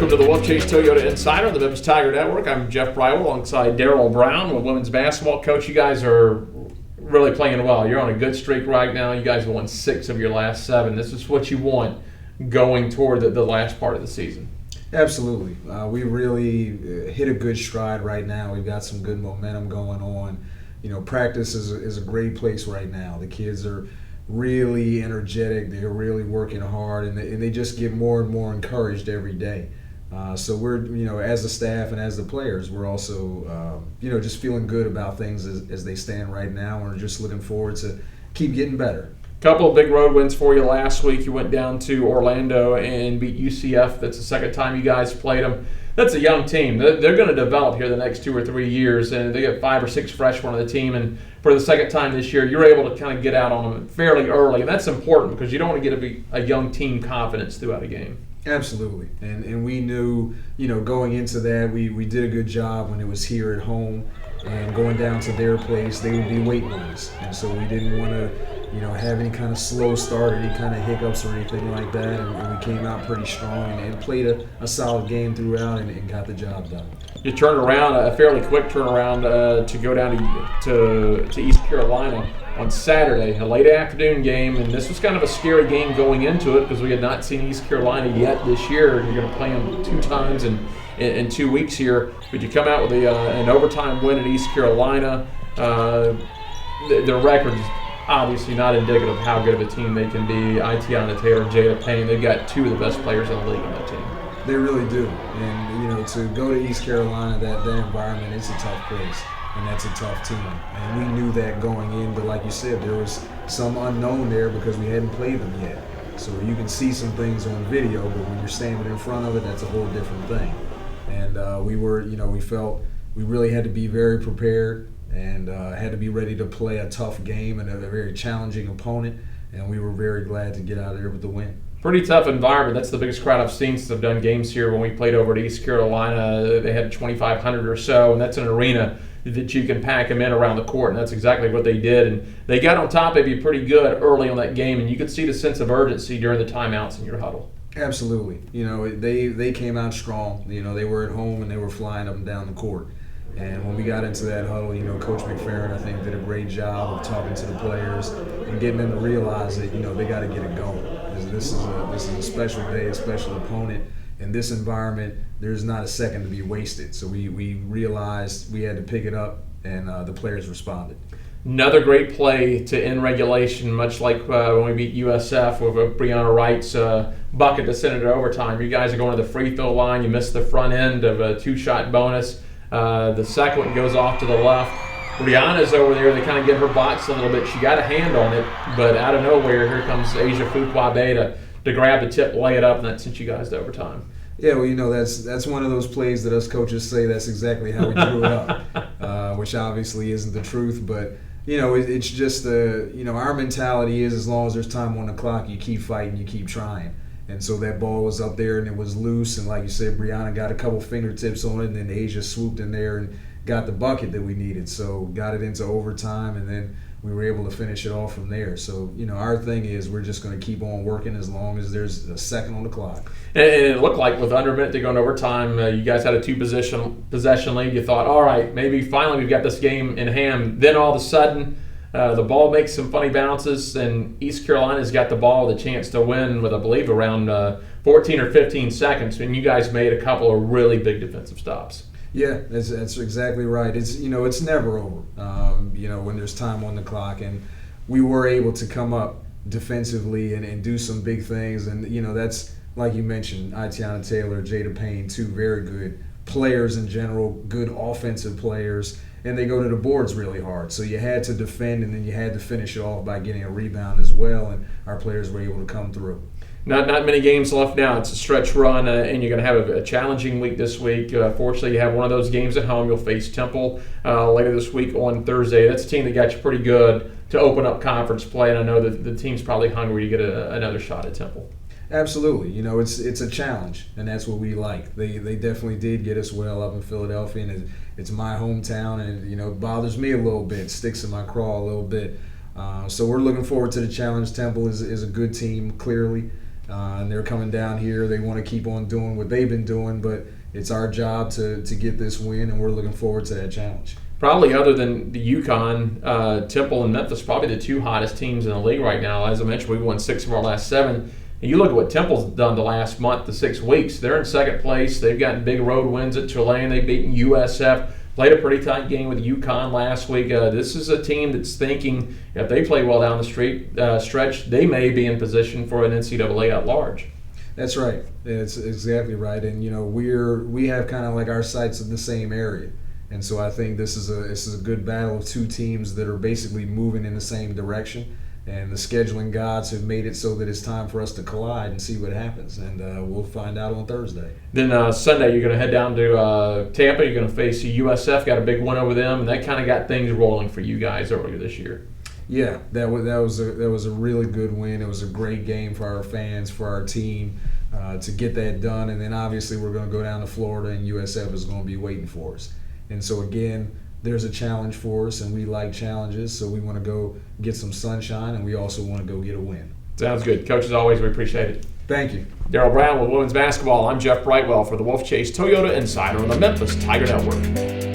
Welcome to the Wolfchase Toyota Insider on the Memphis Tiger Network. I'm Jeff Bridwell alongside Darryl Brown with women's basketball. Coach, you guys are really playing well. You're on a good streak right now. You guys have won 6 of your last 7. This is what you want going toward the last part of the season. Absolutely. We really hit a good stride right now. We've got some good momentum going on. Practice is a great place right now. The kids are really energetic. They're really working hard, and they just get more and more encouraged every day. So we're, as a staff and as the players, we're also, just feeling good about things as they stand right now. We're just looking forward to keep getting better. Couple of big road wins for you last week. You went down to Orlando and beat UCF. That's the second time you guys played them. That's a young team. They're going to develop here the next 2 or 3 years, and they got 5 or 6 freshmen on the team. And for the second time this year, you're able to kind of get out on them fairly early, and that's important because you don't want to get a young team confidence throughout a game. Absolutely, and we knew, going into that, we did a good job when it was here at home, and going down to their place, they would be waiting on us, and so we didn't want to, have any kind of slow start, any kind of hiccups or anything like that, and we came out pretty strong and played a solid game throughout and got the job done. You turned around, a fairly quick turnaround to go down to East Carolina on Saturday, a late afternoon game, and this was kind of a scary game going into it because we had not seen East Carolina yet this year, and you're going to play them 2 times in 2 weeks here. But you come out with an overtime win at East Carolina. Their record is obviously not indicative of how good of a team they can be. Itiana Taylor, Jada Payne, they've got 2 of the best players in the league on that team. They really do, and to go to East Carolina, that environment, it's a tough place. And that's a tough team. And we knew that going in, but like you said, there was some unknown there because we hadn't played them yet. So you can see some things on video, but when you're standing in front of it, that's a whole different thing. And we felt we really had to be very prepared and had to be ready to play a tough game and a very challenging opponent. And we were very glad to get out of there with the win. Pretty tough environment. That's the biggest crowd I've seen since I've done games here. When we played over at East Carolina, they had 2,500 or so, and that's an arena that you can pack them in around the court, and that's exactly what they did. And they got on top of you pretty good early on that game, and you could see the sense of urgency during the timeouts in your huddle. Absolutely. They came out strong. They were at home and they were flying up and down the court. And when we got into that huddle, Coach McFerrin, I think, did a great job of talking to the players and getting them to realize that, they got to get it going. This is a special day, a special opponent. In this environment, there's not a second to be wasted. So we realized we had to pick it up, and the players responded. Another great play to end regulation, much like when we beat USF with Brianna Wright's bucket to send it to overtime. You guys are going to the free throw line. You missed the front end of a 2-shot bonus. The second one goes off to the left. Brianna's over there. They kind of get her box a little bit. She got a hand on it, but out of nowhere, here comes Asia Fuquabe to grab the tip, lay it up, and that sent you guys to overtime. Yeah, well, that's one of those plays that us coaches say that's exactly how we drew it up, which obviously isn't the truth. But, it's just our mentality is as long as there's time on the clock, you keep fighting, you keep trying. And so that ball was up there and it was loose, and like you said, Brianna got a couple fingertips on it, and then Asia swooped in there and got the bucket that we needed. So got it into overtime, and then we were able to finish it off from there. So, our thing is we're just going to keep on working as long as there's a second on the clock. And it looked like with under a minute to go in overtime, you guys had a 2-possession lead. You thought, all right, maybe finally we've got this game in hand. Then all of a sudden, the ball makes some funny bounces, and East Carolina's got the ball with a chance to win with, I believe, around 14 or 15 seconds. And you guys made a couple of really big defensive stops. Yeah, that's exactly right. It's it's never over. When there's time on the clock, and we were able to come up defensively and do some big things. And that's like you mentioned, Itiana Taylor, Jada Payne, 2 very good players in general, good offensive players, and they go to the boards really hard. So you had to defend, and then you had to finish it off by getting a rebound as well. And our players were able to come through. Not many games left now. It's a stretch run, and you're going to have a challenging week this week. Fortunately, you have one of those games at home. You'll face Temple later this week on Thursday. That's a team that got you pretty good to open up conference play, and I know that the team's probably hungry to get another shot at Temple. Absolutely. It's a challenge, and that's what we like. They definitely did get us well up in Philadelphia, and it's my hometown, and it bothers me a little bit, sticks in my craw a little bit. So we're looking forward to the challenge. Temple is a good team, clearly. and they're coming down here. They want to keep on doing what they've been doing, but it's our job to get this win, and we're looking forward to that challenge. Probably other than the UConn, Temple and Memphis, probably the two hottest teams in the league right now. As I mentioned, we've won 6 of our last 7. And you look at what Temple's done the last month to 6 weeks. They're in second place. They've gotten big road wins at Tulane. They've beaten USF. Played a pretty tight game with UConn last week. This is a team that's thinking if they play well down the stretch, they may be in position for an NCAA at large. That's right. It's exactly right. And we have kind of like our sights in the same area. And so I think this is a good battle of two teams that are basically moving in the same direction. And the scheduling gods have made it so that it's time for us to collide and see what happens. And we'll find out on Thursday. Then Sunday, you're going to head down to Tampa. You're going to face USF. Got a big win over them, and that kind of got things rolling for you guys earlier this year. Yeah, that was a really good win. It was a great game for our fans, for our team to get that done. And then obviously we're going to go down to Florida, and USF is going to be waiting for us. And so again, there's a challenge for us, and we like challenges, so we want to go get some sunshine, and we also want to go get a win. Sounds good. Coach, as always, we appreciate it. Thank you. Darryl Brown with women's basketball. I'm Jeff Brightwell for the Wolfchase Toyota Insider on the Memphis Tiger Network.